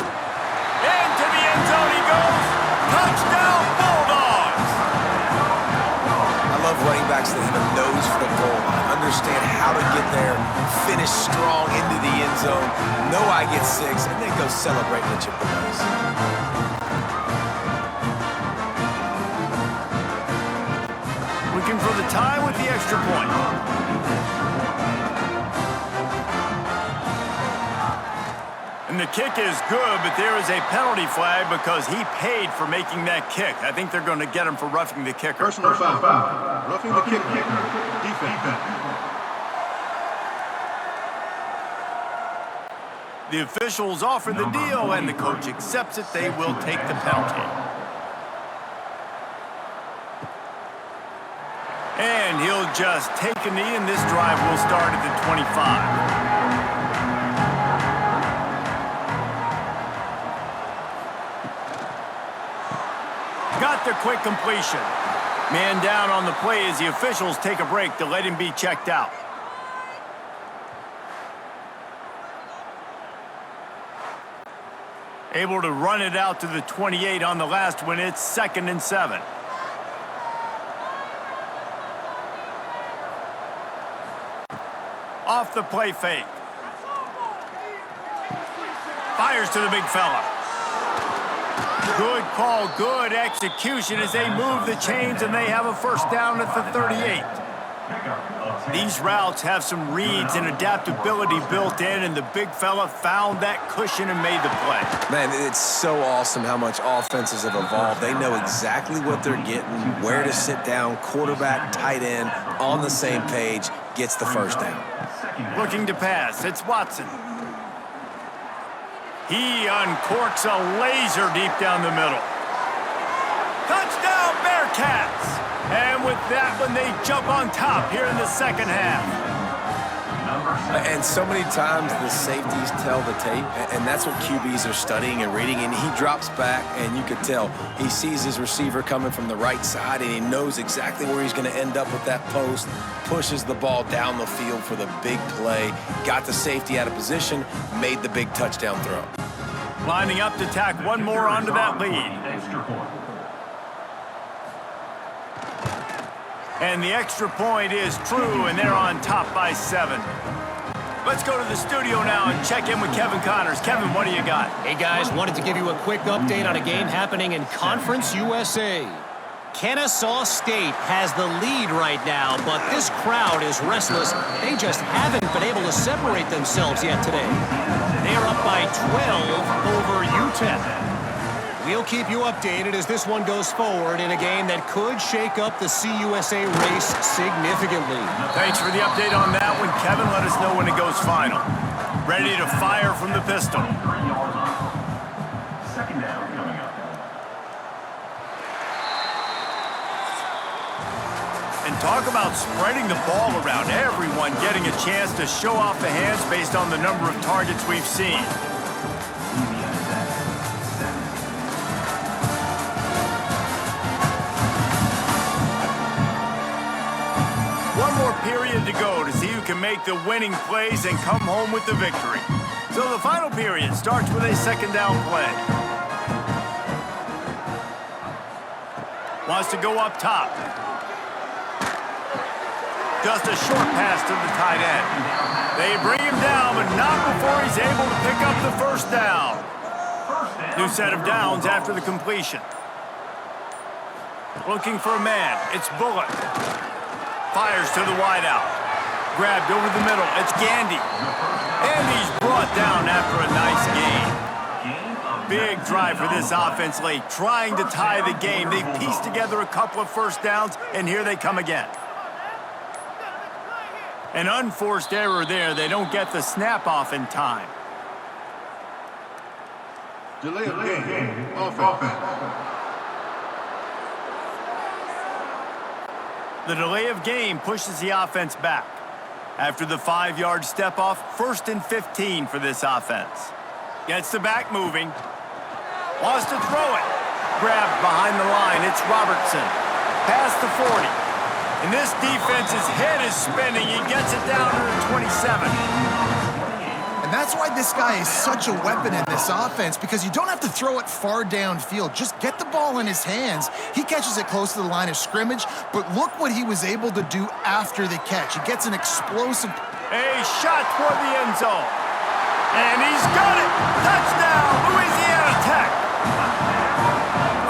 Into the end zone he goes. Touchdown, Bulldogs! I love running backs that have a nose for the goal line, understand how to get there, finish strong into the end zone, know I get 6, and then go celebrate with your boys. Looking for the tie with the extra point. And the kick is good, but there is a penalty flag because he paid for making that kick. I think they're going to get him for roughing the kicker. Personal foul. Roughing the kicker. Defense. The officials offer the deal, and the coach accepts it. They will take the penalty. And he'll just take a knee, and this drive will start at the 25. Got the quick completion. Man down on the play as the officials take a break to let him be checked out. Able to run it out to the 28 on the last one. It's 2nd and 7. Off the play fake. Fires to the big fella. Good call, good execution as they move the chains, and they have a first down at the 38. These routes have some reads and adaptability built in, and the big fella found that cushion and made the play. Man, it's so awesome how much offenses have evolved. They know exactly what they're getting, where to sit down, quarterback, tight end, on the same page, gets the first down. Looking to pass, it's Watson. He uncorks a laser deep down the middle. Touchdown, Bearcats! And with that one, they jump on top here in the second half. And so many times the safeties tell the tape, and that's what QBs are studying and reading, and he drops back, and you could tell he sees his receiver coming from the right side, and he knows exactly where he's going to end up with that post, pushes the ball down the field for the big play, got the safety out of position, made the big touchdown throw. Lining up to tack one more onto that lead. And the extra point is true, and they're on top by 7. Let's go to the studio now and check in with Kevin Connors. Kevin, what do you got? Hey, guys, wanted to give you a quick update on a game happening in Conference USA. Kennesaw State has the lead right now, but this crowd is restless. They just haven't been able to separate themselves yet today. They are up by 12 over UTEP. We'll keep you updated as this one goes forward in a game that could shake up the CUSA race significantly. Thanks for the update on that one, Kevin. Let us know when it goes final. Ready to fire from the pistol. Second down coming up. And talk about spreading the ball around. Everyone getting a chance to show off the hands based on the number of targets we've seen. One more period to go to see who can make the winning plays and come home with the victory. So the final period starts with a second down play. Wants to go up top. Just a short pass to the tight end. They bring him down, but not before he's able to pick up the first down. New set of downs after the completion. Looking for a man. It's Bullock. Fires to the wideout. Grabbed over the middle. It's Gandy. And he's brought down after a nice gain. Big drive for this offense late, trying to tie the game. They've pieced together a couple of first downs, and here they come again. An unforced error there. They don't get the snap off in time. Delay of game. Offense. The delay of game pushes the offense back. After the 5-yard step-off, 1st and 15 for this offense. Gets the back moving. Wants to throw it. Grabbed behind the line. It's Robertson. Past the 40. And this defense's head is spinning. He gets it down to the 27. And that's why this guy is such a weapon in this offense, because you don't have to throw it far downfield. Just get the ball in his hands. He catches it close to the line of scrimmage, but look what he was able to do after the catch. He gets an explosive... A shot toward the end zone. And he's got it! Touchdown, Louisiana Tech!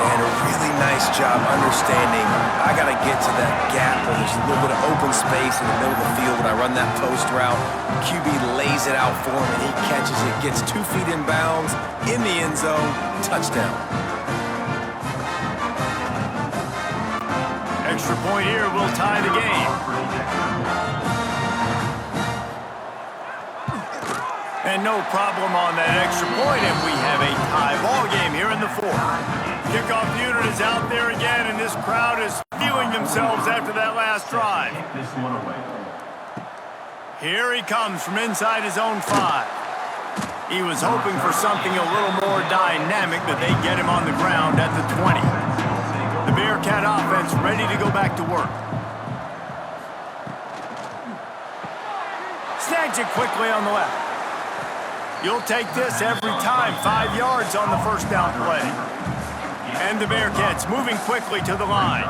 And a really nice job understanding I got to get to that gap where there's a little bit of open space in the middle of the field when I run that post route. QB lays it out for him, and he catches it, gets 2 feet in bounds, in the end zone, touchdown. Extra point here will tie the game. And no problem on that extra point, and we have a tie ball game here in the 4th. Kickoff unit is out there again, and this crowd is feeling themselves after that last drive. This one away. Here he comes from inside his own 5. He was hoping for something a little more dynamic, but they get him on the ground at the 20. The Bearcat offense ready to go back to work. Snags it quickly on the left. You'll take this every time. 5 yards on the first down play. And the Bearcats moving quickly to the line.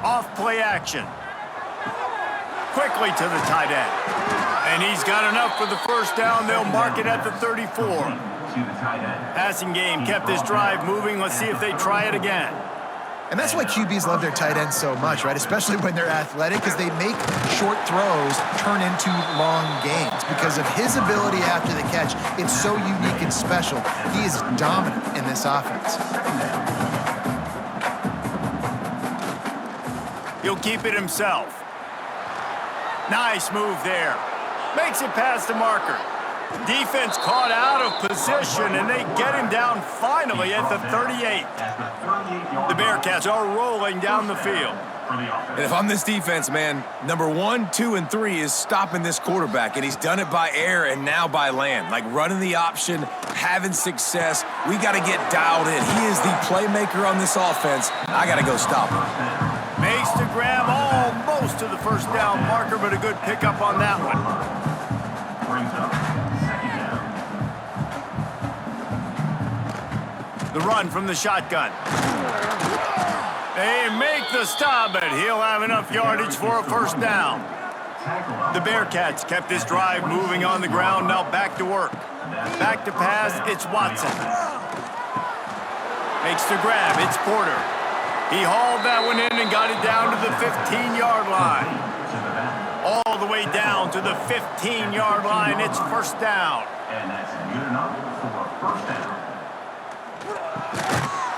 Off play action. Quickly to the tight end. And he's got enough for the first down. They'll mark it at the 34. Passing game kept this drive moving. Let's see if they try it again. And that's why QBs love their tight ends so much, right? Especially when they're athletic, because they make short throws turn into long gains. Because of his ability after the catch, it's so unique and special. He is dominant in this offense. He'll keep it himself. Nice move there. Makes it past the marker. Defense caught out of position, and they get him down finally at the 38. The Bearcats are rolling down the field. And if I'm this defense, man, number 1, 2, and 3 is stopping this quarterback, and he's done it by air and now by land. Like running the option, having success. We got to get dialed in. He is the playmaker on this offense. I got to go stop him. Makes the grab almost to the first down marker, but a good pickup on that one. Brings up second down. The run from the shotgun. They make the stop, but he'll have enough yardage for a first down. The Bearcats kept this drive moving on the ground, now back to work. Back to pass, it's Watson. Makes the grab, it's Porter. He hauled that one in and got it down to the 15-yard line. All the way down to the 15-yard line, it's first down. And that's good enough for a first down.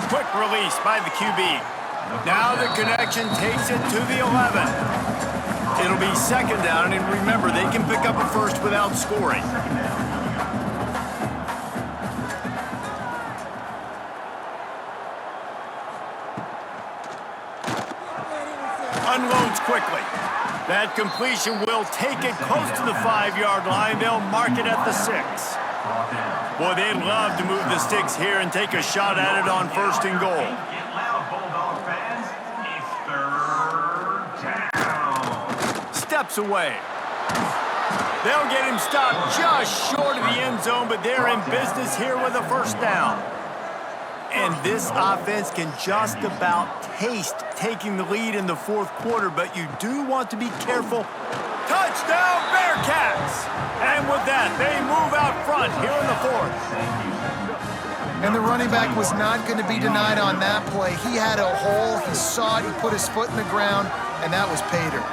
Quick release by the QB. Now the connection takes it to the 11. It'll be second down, and remember, they can pick up a first without scoring. Unloads quickly. That completion will take it close to the 5-yard line. They'll mark it at the 6. Boy, they'd love to move the sticks here and take a shot at it on first and goal. Get loud, Bulldog fans. It's third down. Steps away. They'll get him stopped just short of the end zone, but they're in business here with a first down. And this offense can just about taste taking the lead in the fourth quarter, but you do want to be careful. Touchdown, Bearcats! And with that, they move out front here in the fourth. And the running back was not going to be denied on that play. He had a hole, he saw it, he put his foot in the ground, and that was pay dirt.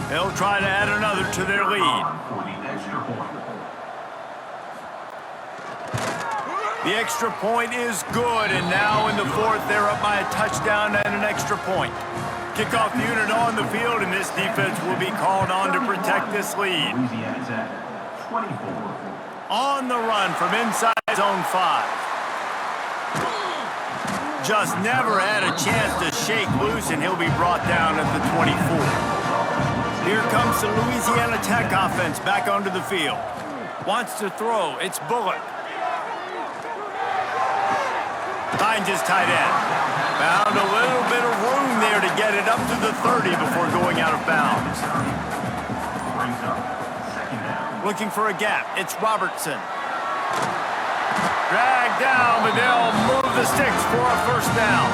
They'll try to add another to their lead. For the extra point. The extra point is good, and now in the fourth, they're up by a touchdown and an extra point. Kickoff unit on the field, and this defense will be called on to protect this lead. Louisiana's at 24. On the run from inside zone 5. Just never had a chance to shake loose, and he'll be brought down at the 24. Here comes the Louisiana Tech offense back onto the field. Wants to throw. It's Bullock. Finds his tight end. Found a little bit of room there to get it up to the 30 before going out of bounds. Brings up second down. Looking for a gap. It's Robertson. Dragged down, but they'll move the sticks for a first down.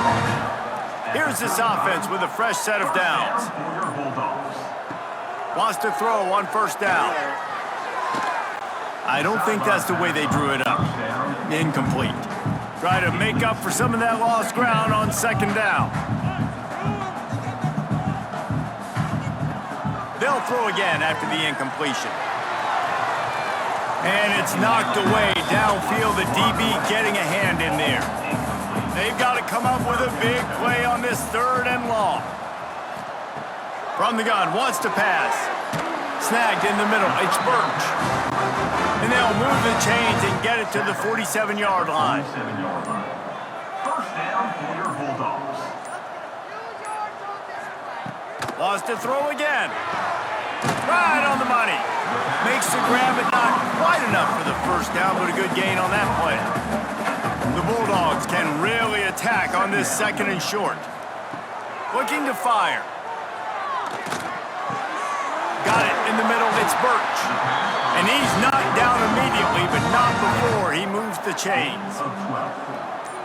Here's this offense with a fresh set of downs. For your Bulldogs. Wants to throw on first down. I don't think that's the way they drew it up. Incomplete. Try to make up for some of that lost ground on second down. They'll throw again after the incompletion. And it's knocked away downfield. The DB getting a hand in there. They've got to come up with a big play on this third and long. From the gun, wants to pass. Snagged in the middle, it's Birch. And they'll move the chains and get it to the 47-yard line. 47-yard line. First down for your Bulldogs. Lost to throw again. Right on the money. Makes the grab, but not quite enough for the first down, but a good gain on that play. The Bulldogs can really attack on this second and short. Looking to fire. Got it in the middle, it's Birch. And he's knocked down immediately, but not before he moves the chains.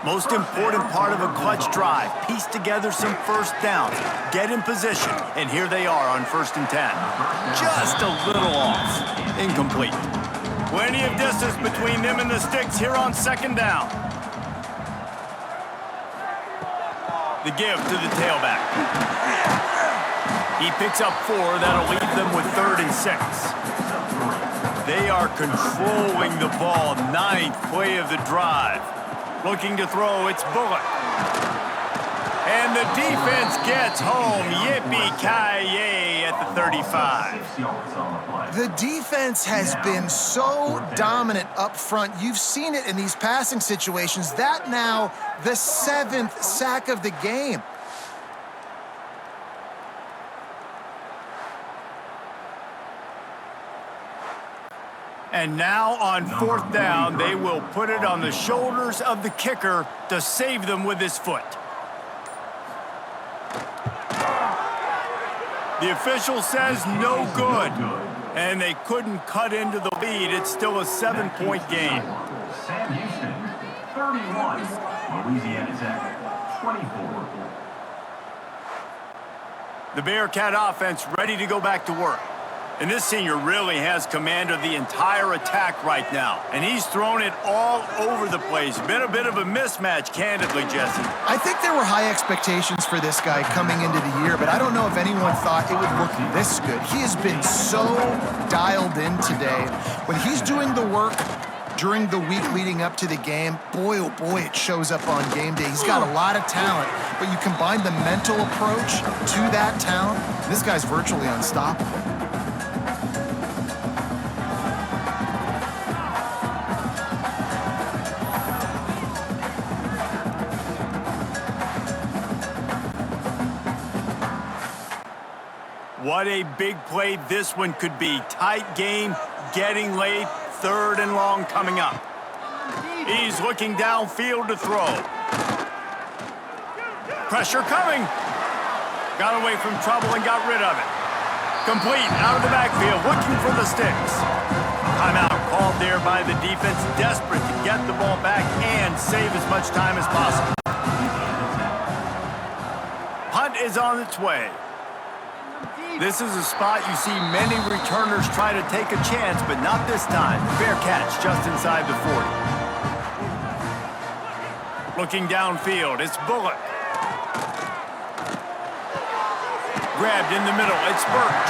Most important part of a clutch drive. Piece together some first downs. Get in position. And here they are on 1st and 10. Just a little off. Incomplete. Plenty of distance between them and the sticks here on 2nd down. The give to the tailback. He picks up 4. That'll leave them with 3rd and 6. They are controlling the ball. 9th play of the drive. Looking to throw, it's Bullock. And the defense gets home. Yippee-ki-yay at the 35. The defense has been so dominant up front. You've seen it in these passing situations. That now the 7th sack of the game. And now on 4th down, they will put it on the shoulders of the kicker to save them with his foot. The official says no good, and they couldn't cut into the lead. It's still a 7-point game. Sam Houston, 31. Louisiana Tech, 24. The Bearcat offense ready to go back to work. And this senior really has command of the entire attack right now. And he's thrown it all over the place. Been a bit of a mismatch, candidly, Jesse. I think there were high expectations for this guy coming into the year, but I don't know if anyone thought it would look this good. He has been so dialed in today. When he's doing the work during the week leading up to the game, boy, oh boy, it shows up on game day. He's got a lot of talent, but you combine the mental approach to that talent, this guy's virtually unstoppable. What a big play this one could be. Tight game, getting late, 3rd and long coming up. He's looking downfield to throw. Pressure coming. Got away from trouble and got rid of it. Complete, out of the backfield, looking for the sticks. Timeout called there by the defense, desperate to get the ball back and save as much time as possible. Punt is on its way. This is a spot you see many returners try to take a chance, but not this time. Fair catch just inside the 40. Looking downfield, it's Bullock. Grabbed in the middle, it's Birch.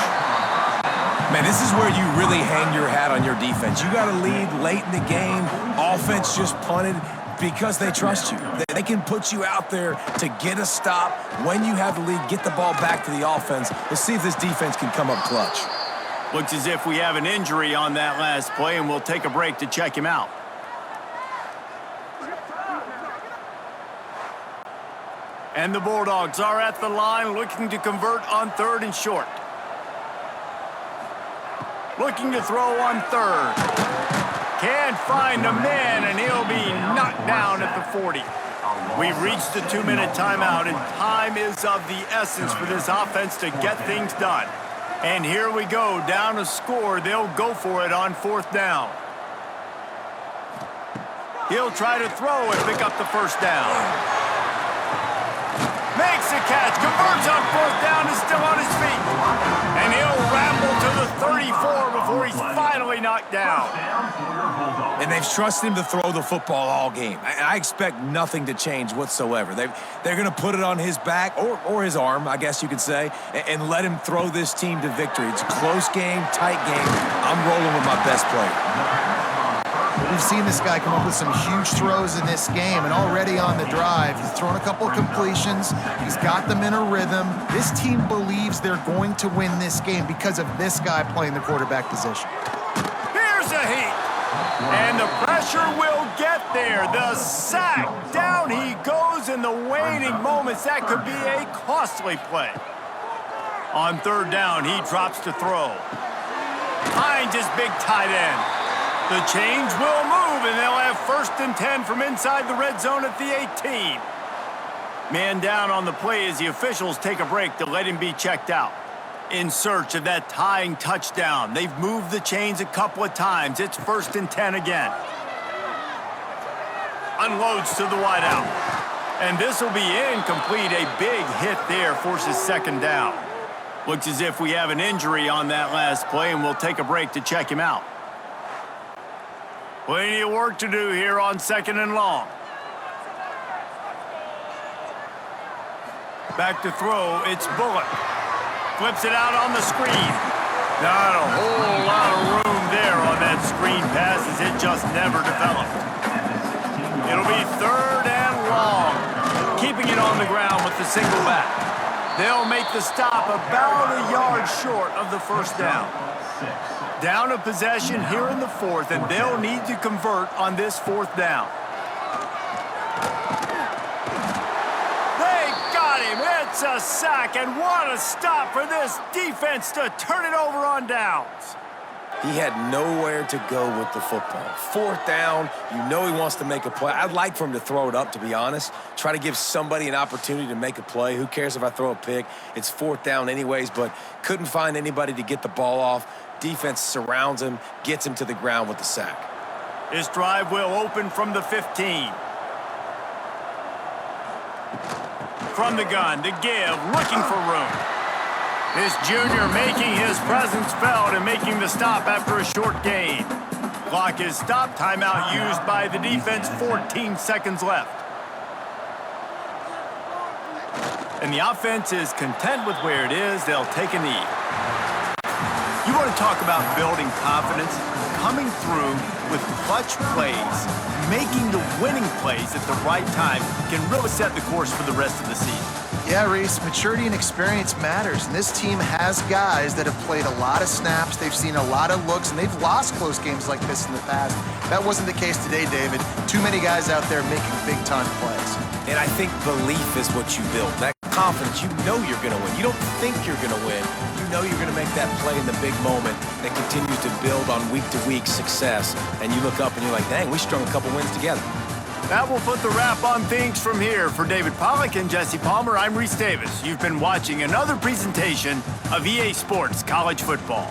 Man, this is where you really hang your hat on your defense. You got to lead late in the game. Offense just punted because they trust you. They can put you out there to get a stop. When you have the lead, get the ball back to the offense. Let's see if this defense can come up clutch. Looks as if we have an injury on that last play, and we'll take a break to check him out. And the Bulldogs are at the line looking to convert on 3rd and short. Looking to throw on 3rd. Can't find a man, and he'll be knocked down at the 40. We've reached the 2-minute timeout, and time is of the essence for this offense to get things done. And here we go, down a score. They'll go for it on 4th down. He'll try to throw and pick up the 1st down. Makes a catch, converts on 4th down, is still on his feet. And he'll ramble to the 34 before he's finally knocked down. And they've trusted him to throw the football all game. I expect nothing to change whatsoever. They're going to put it on his back, or his arm, I guess you could say, and let him throw this team to victory. It's a close game, tight game. I'm rolling with my best player. We've seen this guy come up with some huge throws in this game, and already on the drive, he's thrown a couple of completions. He's got them in a rhythm. This team believes they're going to win this game because of this guy playing the quarterback position. Here's a heat, and the pressure will get there. The sack, down he goes in the waning moments. That could be a costly play. On 3rd down, he drops to throw. Finds his big tight end. The change will move, and they'll have 1st and 10 from inside the red zone at the 18. Man down on the play as the officials take a break to let him be checked out. In search of that tying touchdown. They've moved the chains a couple of times. It's 1st and 10 again. unloads to the wideout. And this will be incomplete. A big hit there forces second down. Looks as if we have an injury on that last play, and we'll take a break to check him out. Plenty of work to do here on 2nd and long. Back to throw, it's Bullock. Flips it out on the screen. Not a whole lot of room there on that screen pass as it just never developed. It'll be 3rd and long. Keeping it on the ground with the single back. They'll make the stop about a yard short of the first down. Down a possession here in the 4th, and they'll need to convert on this 4th down. They got him. It's a sack, and what a stop for this defense to turn it over on downs. He had nowhere to go with the football. 4th down, you know he wants to make a play. I'd like for him to throw it up, to be honest. Try to give somebody an opportunity to make a play. Who cares if I throw a pick? It's 4th down anyways, but couldn't find anybody to get the ball off. Defense surrounds him, gets him to the ground with the sack. This drive will open from the 15. From the gun to give, looking for room. This junior making his presence felt and making the stop after a short gain. Clock is stopped. Timeout used by the defense. 14 seconds left. And the offense is content with where it is. They'll take a knee. You want to talk about building confidence? Coming through with clutch plays, making the winning plays at the right time can really set the course for the rest of the season. Yeah, Reese, maturity and experience matters, and this team has guys that have played a lot of snaps, they've seen a lot of looks, and they've lost close games like this in the past. That wasn't the case today, David. Too many guys out there making big-time plays. And I think belief is what you build. That confidence, you know you're going to win. You don't think you're going to win. You know you're going to make that play in the big moment that continues to build on week-to-week success. And you look up and you're like, dang, we strung a couple wins together. That will put the wrap on things from here. For David Pollack and Jesse Palmer, I'm Reese Davis. You've been watching another presentation of EA Sports College Football.